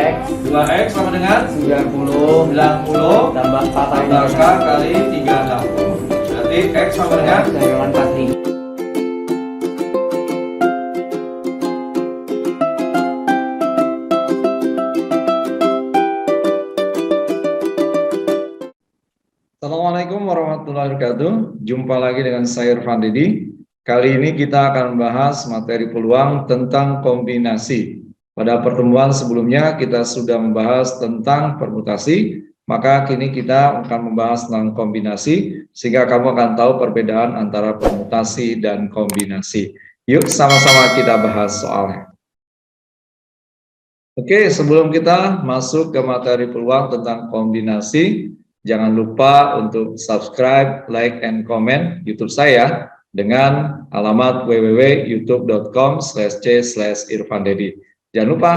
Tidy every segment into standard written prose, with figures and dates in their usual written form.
2x 2x sama dengan 90 90 tambah 4 tambah K kali 360. Berarti X sama dengan dengan 45. Assalamualaikum warahmatullahi wabarakatuh. Jumpa lagi dengan saya Irfan Didi. Kali ini kita akan membahas materi peluang tentang kombinasi. Pada pertemuan sebelumnya kita sudah membahas tentang permutasi, maka kini kita akan membahas tentang kombinasi, sehingga kamu akan tahu perbedaan antara permutasi dan kombinasi. Yuk sama-sama kita bahas soalnya. Oke, sebelum kita masuk ke materi peluang tentang kombinasi, jangan lupa untuk subscribe, like, and comment YouTube saya dengan alamat www.youtube.com/c/irfandedi. Jangan lupa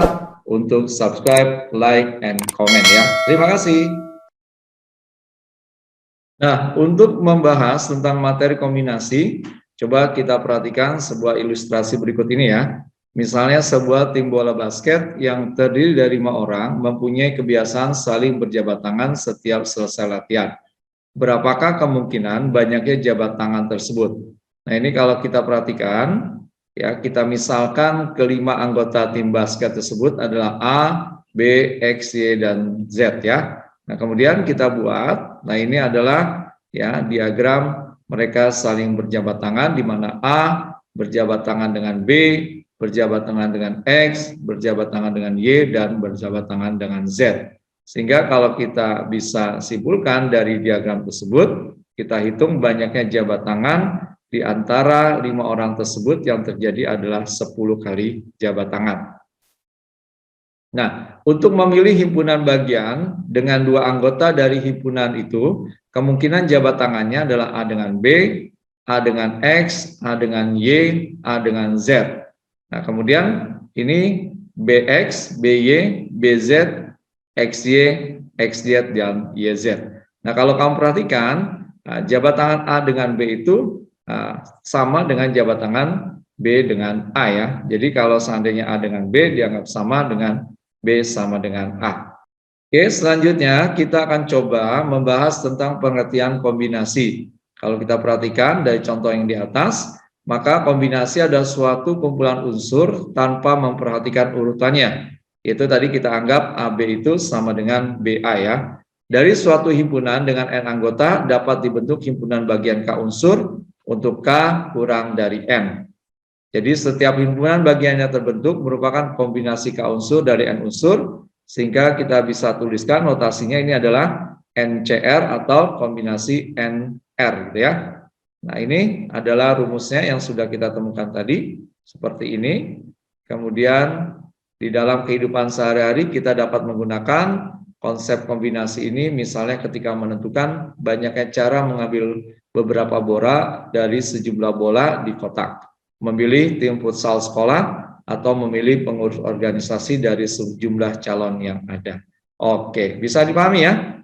untuk subscribe, like, and comment ya. Terima kasih. Nah, untuk membahas tentang materi kombinasi, coba kita perhatikan sebuah ilustrasi berikut ini ya. Misalnya sebuah tim bola basket yang terdiri dari 5 orang mempunyai kebiasaan saling berjabat tangan setiap selesai latihan. Berapakah kemungkinan banyaknya jabat tangan tersebut? Nah, ini kalau kita perhatikan, ya kita misalkan kelima anggota tim basket tersebut adalah A, B, X, Y, dan Z ya. Nah, kemudian kita buat, nah ini adalah ya diagram mereka saling berjabat tangan di mana A berjabat tangan dengan B, berjabat tangan dengan X, berjabat tangan dengan Y, dan berjabat tangan dengan Z. Sehingga kalau kita bisa simpulkan dari diagram tersebut, kita hitung banyaknya jabat tangan di antara 5 orang tersebut yang terjadi adalah 10 kali jabat tangan. Nah, untuk memilih himpunan bagian dengan 2 anggota dari himpunan itu, kemungkinan jabat tangannya adalah A dengan B, A dengan X, A dengan Y, A dengan Z. Nah, kemudian ini BX, BY, BZ, XY, XZ, dan YZ. Nah, kalau kamu perhatikan, jabat tangan A dengan B itu sama dengan jabat tangan B dengan A ya. Jadi kalau seandainya A dengan B dianggap sama dengan B sama dengan A. Oke, selanjutnya kita akan coba membahas tentang pengertian kombinasi. Kalau kita perhatikan dari contoh yang di atas, maka kombinasi adalah suatu kumpulan unsur tanpa memperhatikan urutannya. Itu tadi kita anggap AB itu sama dengan BA ya. Dari suatu himpunan dengan N anggota dapat dibentuk himpunan bagian K unsur untuk K kurang dari N. Jadi setiap himpunan bagiannya terbentuk merupakan kombinasi K unsur dari N unsur, sehingga kita bisa tuliskan notasinya ini adalah NCR atau kombinasi NR ya. Nah, ini adalah rumusnya yang sudah kita temukan tadi, seperti ini. Kemudian di dalam kehidupan sehari-hari kita dapat menggunakan konsep kombinasi ini, misalnya ketika menentukan banyaknya cara mengambil beberapa bola dari sejumlah bola di kotak, memilih tim futsal sekolah, atau memilih pengurus organisasi dari sejumlah calon yang ada. Oke, bisa dipahami ya?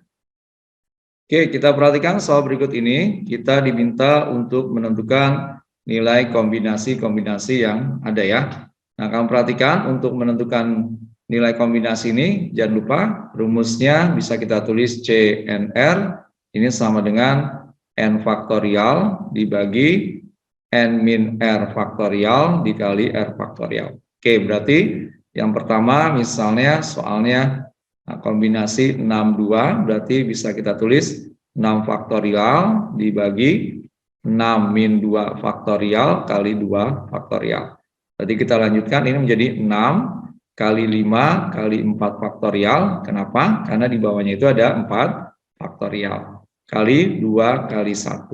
Oke, kita perhatikan soal berikut ini. Kita diminta untuk menentukan nilai kombinasi-kombinasi yang ada ya. Nah, kamu perhatikan untuk menentukan nilai kombinasi ini, jangan lupa rumusnya bisa kita tulis CNR, ini sama dengan N faktorial dibagi N min R faktorial dikali R faktorial. Oke, berarti yang pertama misalnya soalnya kombinasi 62, berarti bisa kita tulis 6 faktorial dibagi 6 min 2 faktorial kali 2 faktorial. Berarti kita lanjutkan, ini menjadi 6 kali 5 kali 4 faktorial. Kenapa? Karena di bawahnya itu ada 4 faktorial kali 2 kali 1.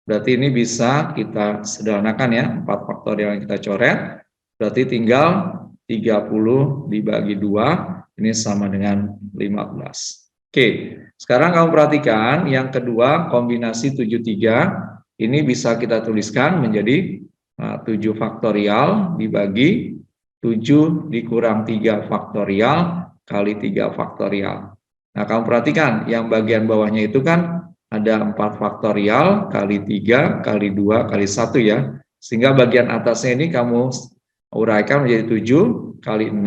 Berarti ini bisa kita sederhanakan ya, 4 faktorial yang kita coret, berarti tinggal 30 dibagi 2, ini sama dengan 15. Oke, sekarang kamu perhatikan yang kedua, kombinasi 73, ini bisa kita tuliskan menjadi 7 faktorial dibagi 7 dikurang 3 faktorial kali 3 faktorial. Nah, kamu perhatikan yang bagian bawahnya itu kan ada 4 faktorial kali 3 kali 2 kali 1 ya. Sehingga bagian atasnya ini kamu uraikan menjadi 7 kali 6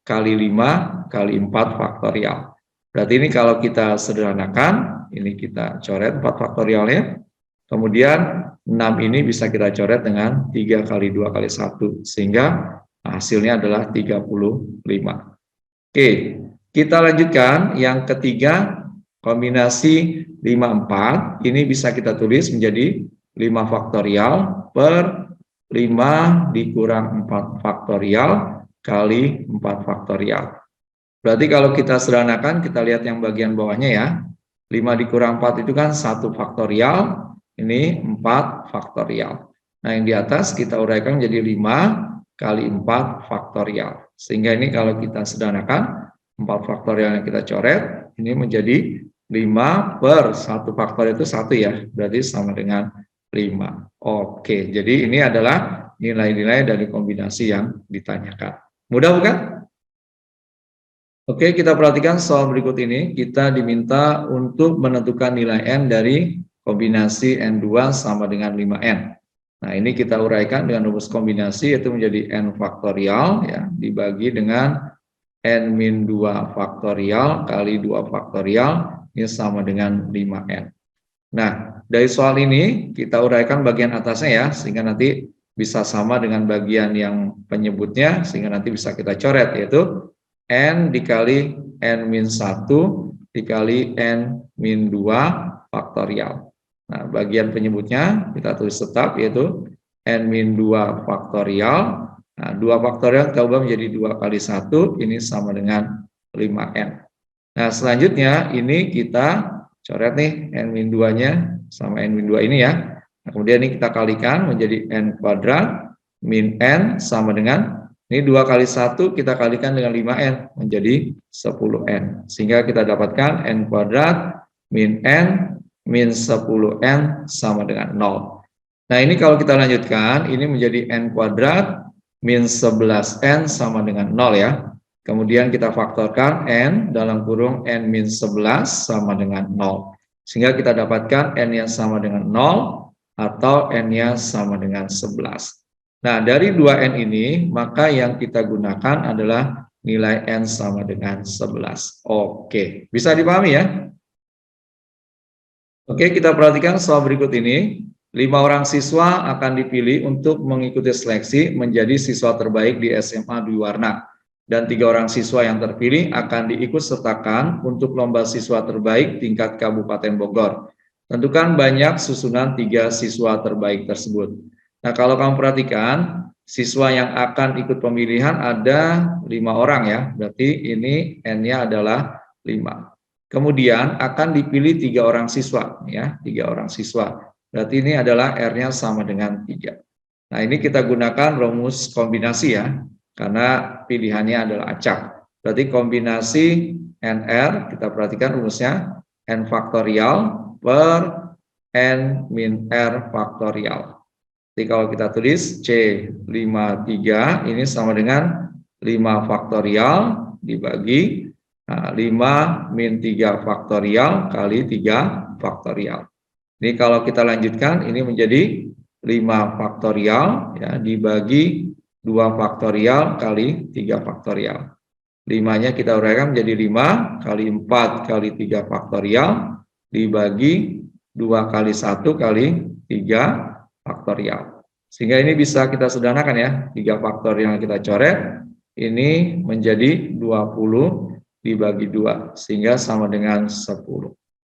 kali 5 kali 4 faktorial. Berarti ini kalau kita sederhanakan, ini kita coret 4 faktorialnya. Kemudian 6 ini bisa kita coret dengan 3 kali 2 kali 1. Sehingga hasilnya adalah 35. Oke, kita lanjutkan yang ketiga, kombinasi 5, 4. Ini bisa kita tulis menjadi 5 faktorial per 5 dikurang 4 faktorial kali 4 faktorial. Berarti kalau kita sederhanakan, kita lihat yang bagian bawahnya ya. 5 dikurang 4 itu kan 1 faktorial, ini 4 faktorial. Nah, yang di atas kita uraikan menjadi 5 kali 4 faktorial. Sehingga ini kalau kita sederhanakan, 4 faktorial yang kita coret, ini menjadi 5 per 1 faktorial itu 1 ya, berarti sama dengan 5. Oke, jadi ini adalah nilai-nilai dari kombinasi yang ditanyakan. Mudah bukan? Oke, kita perhatikan soal berikut ini. Kita diminta untuk menentukan nilai N dari kombinasi N2 sama dengan 5N. Nah, ini kita uraikan dengan rumus kombinasi, yaitu menjadi N faktorial, ya, dibagi dengan N-2 faktorial kali 2 faktorial, ini sama dengan 5N. Nah, dari soal ini kita uraikan bagian atasnya ya, sehingga nanti bisa sama dengan bagian yang penyebutnya, sehingga nanti bisa kita coret, yaitu N dikali N-1 dikali N-2 faktorial. Nah, bagian penyebutnya kita tulis tetap, yaitu N-2 faktorial. Nah, 2 faktorial kita ubah menjadi 2 kali 1, ini sama dengan 5N. Nah, selanjutnya ini kita coret nih N-2-nya sama N-2 ini ya. Nah, kemudian ini kita kalikan menjadi N kuadrat min N sama dengan, ini 2 kali 1 kita kalikan dengan 5N menjadi 10N. Sehingga kita dapatkan N kuadrat min N min 10N sama dengan 0. Nah, ini kalau kita lanjutkan, ini menjadi N kuadrat min 11N sama dengan 0 ya. Kemudian kita faktorkan N dalam kurung N min 11 sama dengan 0. Sehingga kita dapatkan N yang sama dengan 0 atau N-nya sama dengan 11. Nah, dari 2N ini, maka yang kita gunakan adalah nilai N sama dengan 11. Oke, bisa dipahami ya? Oke, kita perhatikan soal berikut ini. 5 orang siswa akan dipilih untuk mengikuti seleksi menjadi siswa terbaik di SMA Dwi Warna. Dan 3 orang siswa yang terpilih akan diikutsertakan untuk lomba siswa terbaik tingkat Kabupaten Bogor. Tentukan banyak susunan 3 siswa terbaik tersebut. Nah, kalau kamu perhatikan, siswa yang akan ikut pemilihan ada 5 orang ya. Berarti ini N-nya adalah 5. Kemudian akan dipilih 3 orang siswa ya, 3 orang siswa. Berarti ini adalah R-nya sama dengan 3. Nah, ini kita gunakan rumus kombinasi ya, karena pilihannya adalah acak. Berarti kombinasi NR, kita perhatikan rumusnya, N faktorial per N min R faktorial. Jadi kalau kita tulis C53 ini sama dengan 5 faktorial dibagi 5 min 3 faktorial kali 3 faktorial. Ini kalau kita lanjutkan, ini menjadi 5 faktorial ya, dibagi 2 faktorial kali 3 faktorial. 5-nya kita uraikan menjadi 5 kali 4 kali 3 faktorial dibagi 2 kali 1 kali 3 faktorial. Sehingga ini bisa kita sederhanakan ya, 3 faktorial yang kita coret, ini menjadi 20 dibagi 2, sehingga sama dengan 10.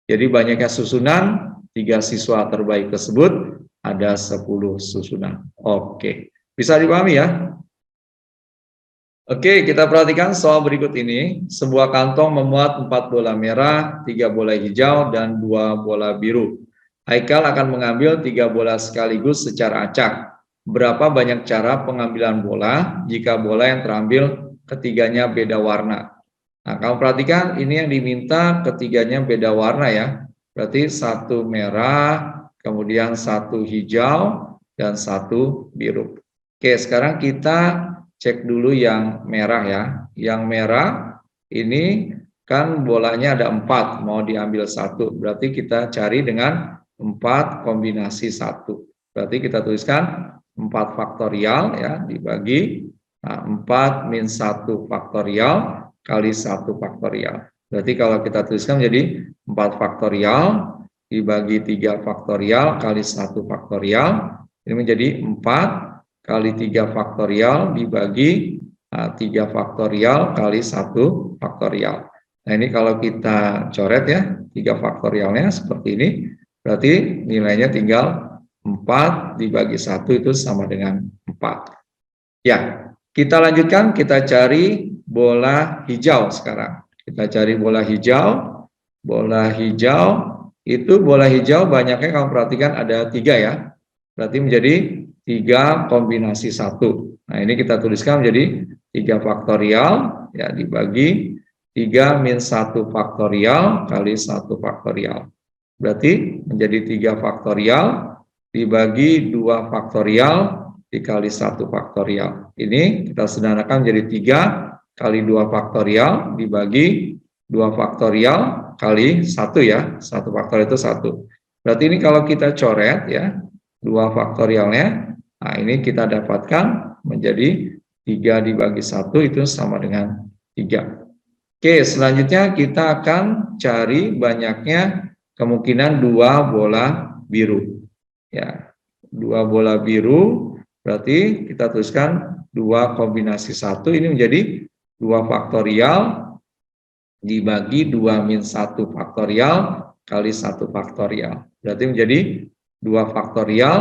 Jadi banyaknya susunan, 3 siswa terbaik tersebut, ada 10 susunan. Oke, bisa dipahami ya? Oke, kita perhatikan soal berikut ini. Sebuah kantong memuat 4 bola merah, 3 bola hijau, dan 2 bola biru. Haikal akan mengambil 3 bola sekaligus secara acak. Berapa banyak cara pengambilan bola jika bola yang terambil ketiganya beda warna? Nah, kamu perhatikan ini yang diminta ketiganya beda warna ya. Berarti 1 merah, kemudian 1 hijau, dan 1 biru. Oke, sekarang kita cek dulu yang merah ya. Yang merah ini kan bolanya ada 4, mau diambil 1. Berarti kita cari dengan 4 kombinasi 1. Berarti kita tuliskan 4 faktorial ya, dibagi Nah, 4 min 1 faktorial kali 1 faktorial. Berarti kalau kita tuliskan menjadi 4 faktorial dibagi 3 faktorial kali 1 faktorial. Ini menjadi 4 kali 3 faktorial dibagi 3 faktorial kali 1 faktorial. Nah, ini kalau kita coret ya, 3 faktorialnya seperti ini. Berarti nilainya tinggal 4 dibagi 1 itu sama dengan 4. Ya, kita lanjutkan, kita cari bola hijau sekarang. Kita cari bola hijau. Bola hijau, itu bola hijau banyaknya kamu perhatikan ada 3 ya. Berarti menjadi 3 kombinasi 1. Nah, ini kita tuliskan menjadi 3 faktorial, ya dibagi 3 min 1 faktorial kali 1 faktorial. Berarti menjadi 3 faktorial dibagi 2 faktorial dikali 1 faktorial. Ini kita sederhanakan menjadi 3 kali 2 faktorial dibagi 2 faktorial kali 1 ya. 1 faktorial itu 1. Berarti ini kalau kita coret ya, 2 faktorialnya, nah ini kita dapatkan menjadi 3 dibagi 1 itu sama dengan 3. Oke, selanjutnya kita akan cari banyaknya kemungkinan 2 bola biru. Ya, 2 bola biru. Berarti kita tuliskan 2 kombinasi 1 ini menjadi 2 faktorial dibagi 2 min 1 faktorial kali 1 faktorial. Berarti menjadi 2 faktorial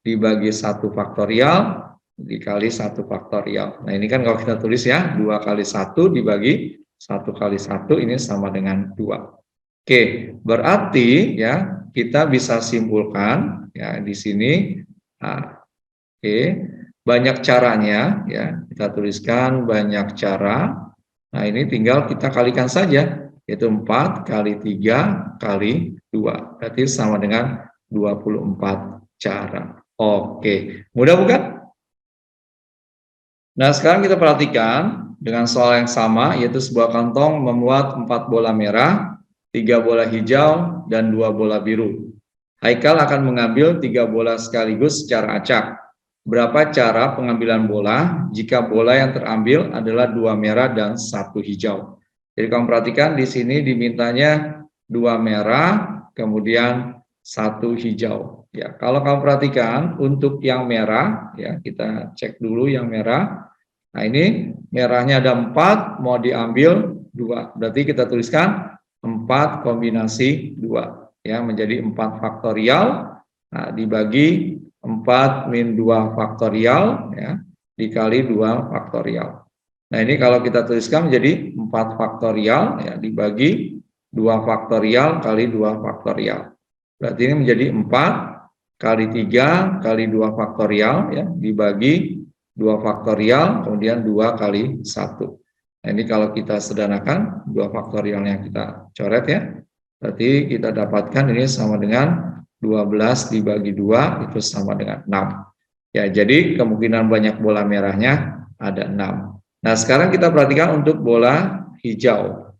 dibagi 1 faktorial dikali 1 faktorial. Nah, ini kan kalau kita tulis ya, 2 kali 1 dibagi 1 kali 1 ini sama dengan 2. Oke, berarti ya kita bisa simpulkan ya di sini. Nah, oke, banyak caranya ya, kita tuliskan banyak cara. Nah, ini tinggal kita kalikan saja, yaitu 4 kali 3 kali 2. Berarti sama dengan 24 cara. Oke, mudah bukan? Nah, sekarang kita perhatikan dengan soal yang sama, yaitu sebuah kantong memuat 4 bola merah, 3 bola hijau, dan 2 bola biru. Haikal akan mengambil 3 bola sekaligus secara acak. Berapa cara pengambilan bola jika bola yang terambil adalah 2 merah dan 1 hijau? Jadi kamu perhatikan di sini dimintanya 2 merah, kemudian 1 hijau. Ya, kalau kamu perhatikan untuk yang merah, ya kita cek dulu yang merah. Nah, ini merahnya ada 4, mau diambil 2. Berarti kita tuliskan 4 kombinasi 2. Ya, menjadi 4 faktorial. Nah, dibagi 4 min 2 faktorial ya, dikali 2 faktorial. Nah, ini kalau kita tuliskan menjadi 4 faktorial ya, dibagi 2 faktorial kali 2 faktorial. Berarti ini menjadi 4 kali 3 kali 2 faktorial ya, dibagi 2 faktorial kemudian 2 kali 1. Nah, ini kalau kita sederhanakan 2 faktorialnya kita coret ya. Berarti kita dapatkan ini sama dengan 12 dibagi 2 itu sama dengan 6. Ya, jadi kemungkinan banyak bola merahnya ada 6. Nah, sekarang kita perhatikan untuk bola hijau.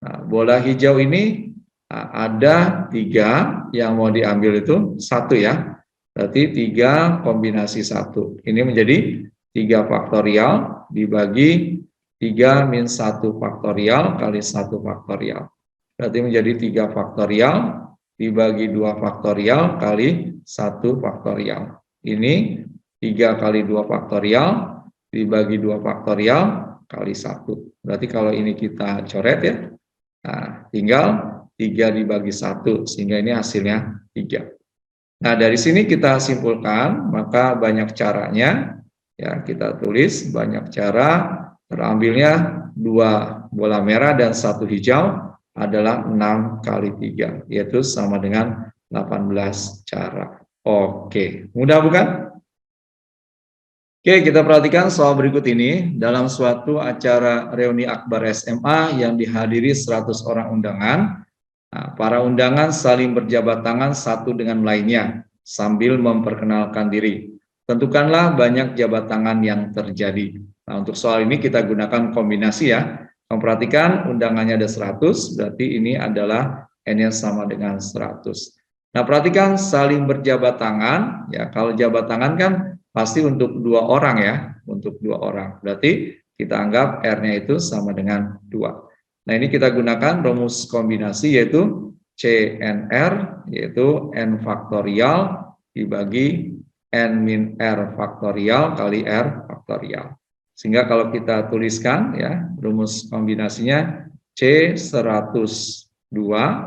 Nah, bola hijau ini ada 3, yang mau diambil itu 1 ya. Berarti 3 kombinasi 1. Ini menjadi 3 faktorial dibagi 3 min 1 faktorial kali 1 faktorial. Berarti menjadi 3 faktorial dibagi 2 faktorial kali 1 faktorial. Ini 3 kali 2 faktorial dibagi 2 faktorial kali 1. Berarti kalau ini kita coret ya, nah, tinggal 3 dibagi 1, sehingga ini hasilnya 3. Nah, dari sini kita simpulkan, maka banyak caranya, ya kita tulis banyak cara terambilnya 2 bola merah dan 1 hijau adalah 6 kali 3, yaitu sama dengan 18 cara. Oke, mudah bukan? Oke, kita perhatikan soal berikut ini. Dalam suatu acara reuni akbar SMA yang dihadiri 100 orang undangan, para undangan saling berjabat tangan satu dengan lainnya sambil memperkenalkan diri. Tentukanlah banyak jabat tangan yang terjadi. Nah, untuk soal ini kita gunakan kombinasi ya. Memperhatikan undangannya ada 100, berarti ini adalah N-nya sama dengan 100. Nah, perhatikan saling berjabat tangan, ya kalau jabat tangan kan pasti untuk 2 orang ya, untuk 2 orang. Berarti kita anggap R-nya itu sama dengan 2. Nah, ini kita gunakan rumus kombinasi yaitu CNR, yaitu N faktorial dibagi N min R faktorial kali R faktorial. Sehingga kalau kita tuliskan ya, rumus kombinasinya C102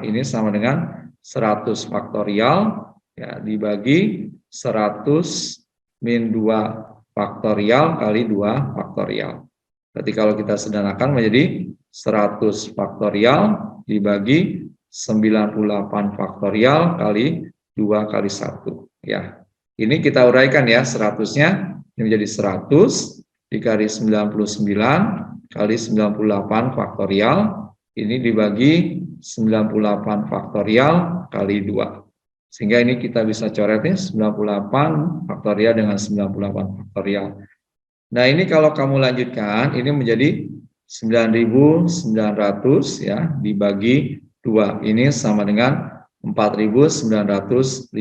ini sama dengan 100 faktorial ya dibagi 100 min 2 faktorial kali 2 faktorial. Berarti kalau kita sederhanakan menjadi 100 faktorial dibagi 98 faktorial kali 2 kali 1. Ya, ini kita uraikan ya, 100-nya ini menjadi 100 dikali 99 kali 98 faktorial. Ini dibagi 98 faktorial kali 2. Sehingga ini kita bisa coret nih 98 faktorial dengan 98 faktorial. Nah, ini kalau kamu lanjutkan ini menjadi 9.900 ya dibagi 2. Ini sama dengan 4.950.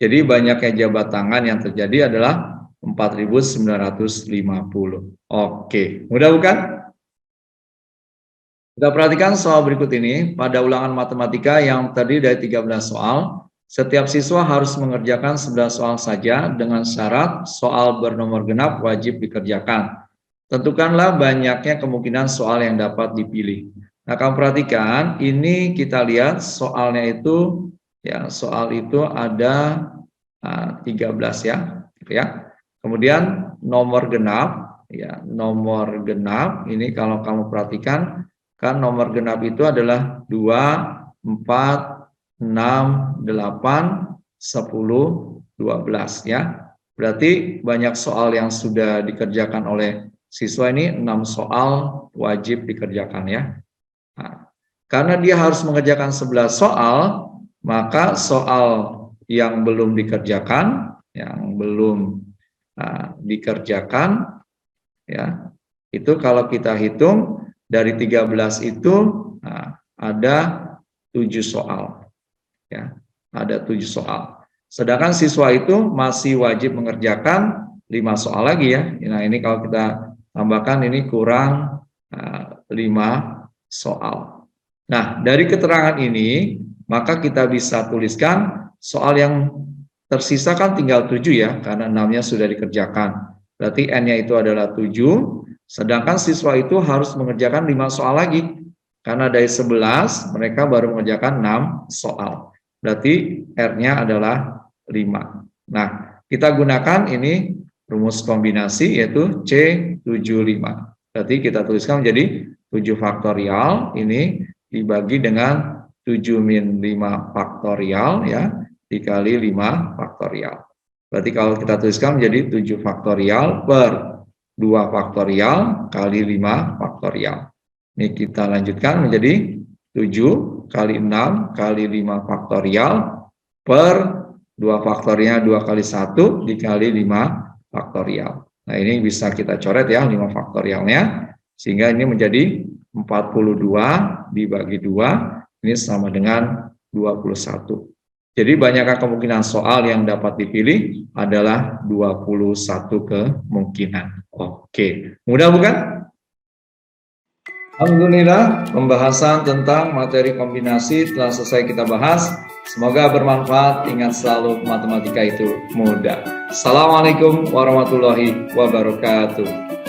Jadi banyaknya jabat tangan yang terjadi adalah 4.950. Oke, mudah bukan? Kita perhatikan soal berikut ini. Pada ulangan matematika yang terdiri dari 13 soal, setiap siswa harus mengerjakan 11 soal saja dengan syarat soal bernomor genap wajib dikerjakan. Tentukanlah banyaknya kemungkinan soal yang dapat dipilih. Nah, kamu perhatikan, ini kita lihat soalnya itu, ya soal itu ada 13 ya, gitu ya. Kemudian nomor genap, ya nomor genap ini kalau kamu perhatikan, kan nomor genap itu adalah 2, 4, 6, 8, 10, 12 ya. Berarti banyak soal yang sudah dikerjakan oleh siswa ini, 6 soal wajib dikerjakan ya. Nah, karena dia harus mengerjakan 11 soal, maka soal yang belum dikerjakan, dikerjakan ya, itu kalau kita hitung dari 13 itu ada 7 soal ya, ada 7 soal. Sedangkan siswa itu masih wajib mengerjakan 5 soal lagi ya. Nah, ini kalau kita tambahkan ini kurang 5 soal. Nah, dari keterangan ini maka kita bisa tuliskan soal yang tersisa kan tinggal 7 ya, karena 6-nya sudah dikerjakan. Berarti N-nya itu adalah 7, sedangkan siswa itu harus mengerjakan 5 soal lagi. Karena dari 11 mereka baru mengerjakan 6 soal. Berarti R-nya adalah 5. Nah, kita gunakan ini rumus kombinasi yaitu C75. Berarti kita tuliskan menjadi 7 faktorial ini dibagi dengan 7 min 5 faktorial ya dikali 5 faktorial. Berarti kalau kita tuliskan menjadi 7 faktorial per 2 faktorial kali 5 faktorial. Ini kita lanjutkan menjadi 7 kali 6 kali 5 faktorial per 2 faktorialnya 2 kali 1 dikali 5 faktorial. Nah, ini bisa kita coret ya 5 faktorialnya, sehingga ini menjadi 42 dibagi 2, ini sama dengan 21. Jadi banyakkah kemungkinan soal yang dapat dipilih adalah 21 kemungkinan. Oke, mudah bukan? Alhamdulillah, pembahasan tentang materi kombinasi telah selesai kita bahas. Semoga bermanfaat. Ingat selalu, matematika itu mudah. Assalamualaikum warahmatullahi wabarakatuh.